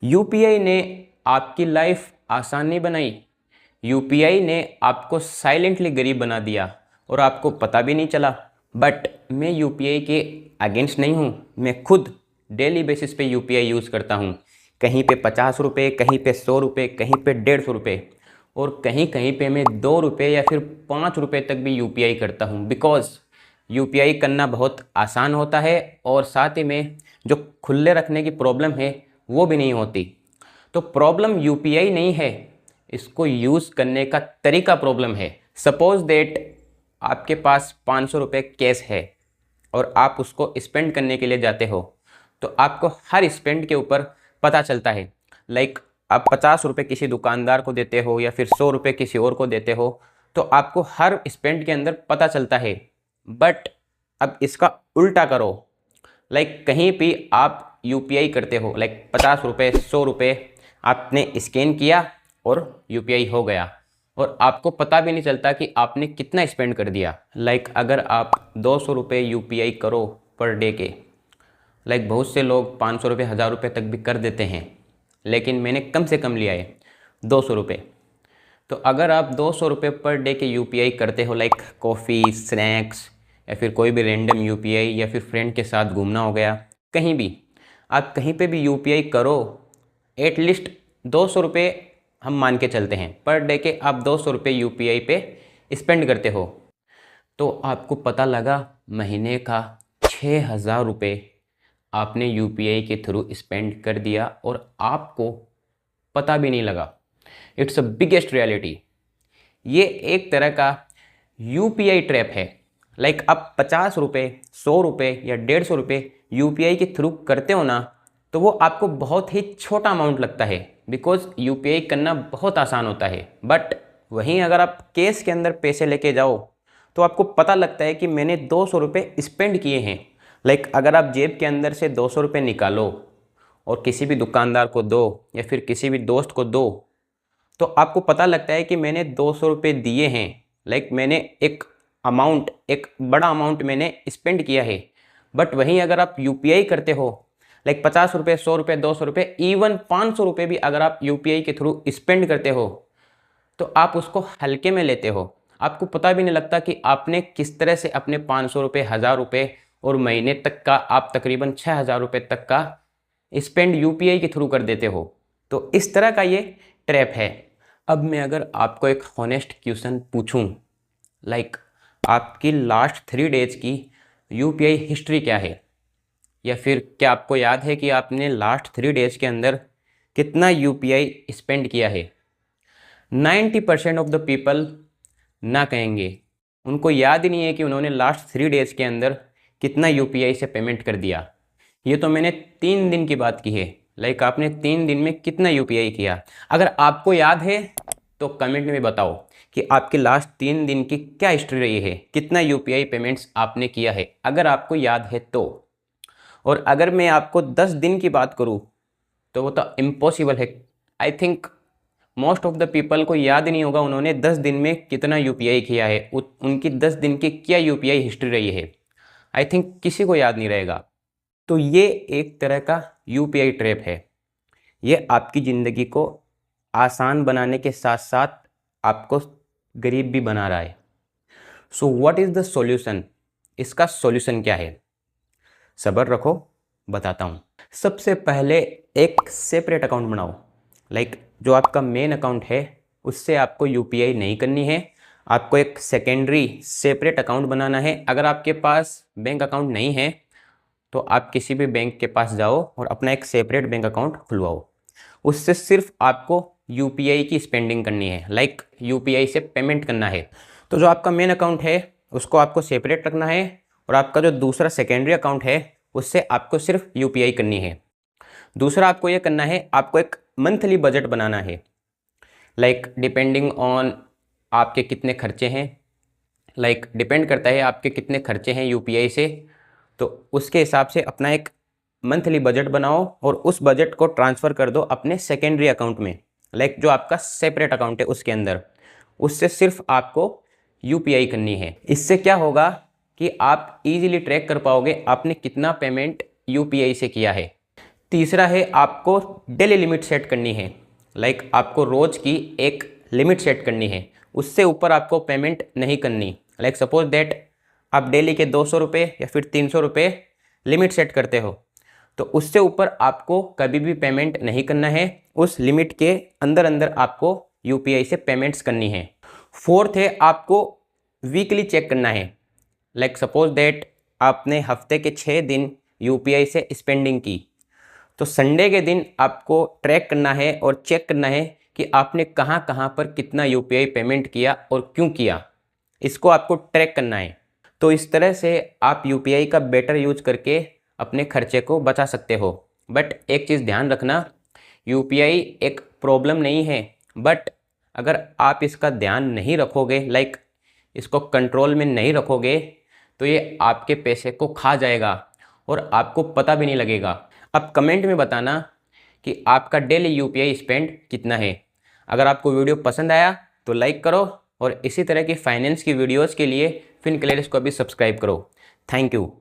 UPI ने आपकी life आसान नहीं बनाई। यूपीआई ने आपको साइलेंटली गरीब बना दिया और आपको पता भी नहीं चला। बट मैं यूपीआई के अगेंस्ट नहीं हूँ। मैं खुद डेली बेसिस पे यूपीआई यूज़ करता हूँ। कहीं पे 50 रुपये, कहीं पे 100 रुपये, कहीं पे 150 रुपये और कहीं कहीं पे मैं 2 रुपये या फिर 5 रुपये तक भी यूपीआई करता हूँ। बिकॉज़ यूपीआई करना बहुत आसान होता है और साथ ही में जो खुले रखने की प्रॉब्लम है वो भी नहीं होती। तो प्रॉब्लम यूपीआई नहीं है, इसको यूज़ करने का तरीका प्रॉब्लम है। सपोज दैट आपके पास 500 रुपये कैश है और आप उसको स्पेंड करने के लिए जाते हो, तो आपको हर स्पेंड के ऊपर पता चलता है। लाइक आप 50 रुपये किसी दुकानदार को देते हो या फिर 100 रुपये किसी और को देते हो, तो आपको हर स्पेंड के अंदर पता चलता है। बट अब इसका उल्टा करो। लाइक कहीं भी आप यूपीआई करते हो, लाइक 50 रुपये, 100 रुपये आपने स्कैन किया और यूपीआई हो गया और आपको पता भी नहीं चलता कि आपने कितना स्पेंड कर दिया। लाइक अगर आप 200 रुपये यूपीआई करो पर डे के, लाइक बहुत से लोग 500 रुपये, 1000 रुपये तक भी कर देते हैं, लेकिन मैंने कम से कम लिया है 200 रुपये। तो अगर आप 200 रुपये पर डे के यूपीआई करते हो, लाइक कॉफ़ी, स्नैक्स या फिर कोई भी रैंडम यूपीआई या फिर फ्रेंड के साथ घूमना हो गया, कहीं भी आप कहीं पे भी यूपीआई करो, एटलीस्ट 200 रुपये हम मान के चलते हैं पर डे के आप 200 रुपये यूपीआई पे स्पेंड करते हो, तो आपको पता लगा महीने का 6000 रुपये आपने यूपीआई के थ्रू स्पेंड कर दिया और आपको पता भी नहीं लगा। It's a biggest reality. ये एक तरह का यूपीआई ट्रैप है। लाइक आप 50 रुपये, 100 रुपये या 150 रुपये यूपीआई के थ्रू करते हो ना, तो वो आपको बहुत ही छोटा अमाउंट लगता है बिकॉज यूपीआई करना बहुत आसान होता है। बट वहीं अगर आप कैश के अंदर पैसे लेके जाओ तो आपको पता लगता है कि मैंने 200 रुपये स्पेंड किए हैं। लाइक अगर आप जेब के अंदर से 200 रुपये निकालो और किसी भी दुकानदार को दो या फिर किसी भी दोस्त को दो, तो आपको पता लगता है कि मैंने 200 रुपये दिए हैं। लाइक मैंने एक बड़ा अमाउंट मैंने स्पेंड किया है। बट वहीं अगर आप यूपीआई करते हो, लाइक 50 रुपये, 100 रुपये, 200 रुपये, इवन 500 रुपये भी अगर आप यूपीआई के थ्रू स्पेंड करते हो, तो आप उसको हल्के में लेते हो। आपको पता भी नहीं लगता कि आपने किस तरह से अपने 500 रुपये, 1000 रुपये और महीने तक का आप तकरीबन 6000 रुपये तक का स्पेंड यूपीआई के थ्रू कर देते हो। तो इस तरह का ये ट्रैप है। अब मैं अगर आपको एक हॉनेस्ट क्वेश्चन पूछूं, लाइक आपकी लास्ट 3 डेज की यूपीआई हिस्ट्री क्या है, या फिर क्या आपको याद है कि आपने लास्ट 3 डेज के अंदर कितना यूपीआई स्पेंड किया है? 90% ऑफ द पीपल ना कहेंगे, उनको याद ही नहीं है कि उन्होंने लास्ट 3 डेज के अंदर कितना यूपीआई से पेमेंट कर दिया। ये तो मैंने 3 दिन की बात की है। लाइक आपने 3 दिन में कितना यूपीआई किया? अगर आपको याद है तो कमेंट में बताओ कि आपके लास्ट 3 दिन की क्या हिस्ट्री रही है, कितना यूपीआई पेमेंट्स आपने किया है, अगर आपको याद है तो। और अगर मैं आपको 10 दिन की बात करूं तो वो तो इम्पॉसिबल है। I think most of the people को याद ही नहीं होगा उन्होंने 10 दिन में कितना यूपीआई किया है, उनकी 10 दिन की क्या यूपीआई हिस्ट्री रही है। आई थिंक किसी को याद नहीं रहेगा। तो ये एक तरह का यूपीआई ट्रैप है। ये आपकी ज़िंदगी को आसान बनाने के साथ साथ आपको गरीब भी बना रहा है। So what is the solution? इसका सॉल्यूशन क्या है? सब्र रखो, बताता हूँ। सबसे पहले एक सेपरेट अकाउंट बनाओ। लाइक जो आपका मेन अकाउंट है उससे आपको यूपीआई नहीं करनी है, आपको एक सेकेंडरी सेपरेट अकाउंट बनाना है। अगर आपके पास बैंक अकाउंट नहीं है तो आप किसी भी बैंक के पास जाओ और अपना एक सेपरेट बैंक अकाउंट खुलवाओ। उससे सिर्फ आपको यूपीआई की स्पेंडिंग करनी है, लाइक यूपीआई से पेमेंट करना है। तो जो आपका मेन अकाउंट है उसको आपको सेपरेट रखना है और आपका जो दूसरा सेकेंडरी अकाउंट है उससे आपको सिर्फ यूपीआई करनी है। दूसरा आपको ये करना है, आपको एक मंथली बजट बनाना है। लाइक डिपेंडिंग ऑन आपके कितने खर्चे हैं, लाइक डिपेंड करता है आपके कितने खर्चे हैं यूपीआई से, तो उसके हिसाब से अपना एक मंथली बजट बनाओ और उस बजट को ट्रांसफ़र कर दो अपने सेकेंडरी अकाउंट में, लाइक जो आपका सेपरेट अकाउंट है उसके अंदर। उससे सिर्फ आपको यूपीआई करनी है। इससे क्या होगा कि आप इजीली ट्रैक कर पाओगे आपने कितना पेमेंट यूपीआई से किया है। तीसरा है आपको डेली लिमिट सेट करनी है। लाइक आपको रोज़ की एक लिमिट सेट करनी है, उससे ऊपर आपको पेमेंट नहीं करनी। लाइक सपोज दैट आप डेली के 200 रुपये या फिर 300 रुपये लिमिट सेट करते हो, तो उससे ऊपर आपको कभी भी पेमेंट नहीं करना है। उस लिमिट के अंदर अंदर आपको यूपीआई से पेमेंट्स करनी है। फोर्थ है आपको वीकली चेक करना है। लाइक सपोज दैट आपने हफ्ते के 6 दिन यूपीआई से स्पेंडिंग की, तो संडे के दिन आपको ट्रैक करना है और चेक करना है कि आपने कहाँ कहाँ पर कितना यूपीआई पेमेंट किया और क्यों किया, इसको आपको ट्रैक करना है। तो इस तरह से आप यूपीआई का बेटर यूज करके अपने खर्चे को बचा सकते हो। बट एक चीज़ ध्यान रखना, यूपीआई एक प्रॉब्लम नहीं है, बट अगर आप इसका ध्यान नहीं रखोगे, लाइक इसको कंट्रोल में नहीं रखोगे, तो ये आपके पैसे को खा जाएगा और आपको पता भी नहीं लगेगा। अब कमेंट में बताना कि आपका डेली यूपीआई स्पेंड कितना है। अगर आपको वीडियो पसंद आया तो लाइक करो और इसी तरह की फाइनेंस की वीडियोस के लिए फिनक्लेरिस को भी सब्सक्राइब करो। Thank you.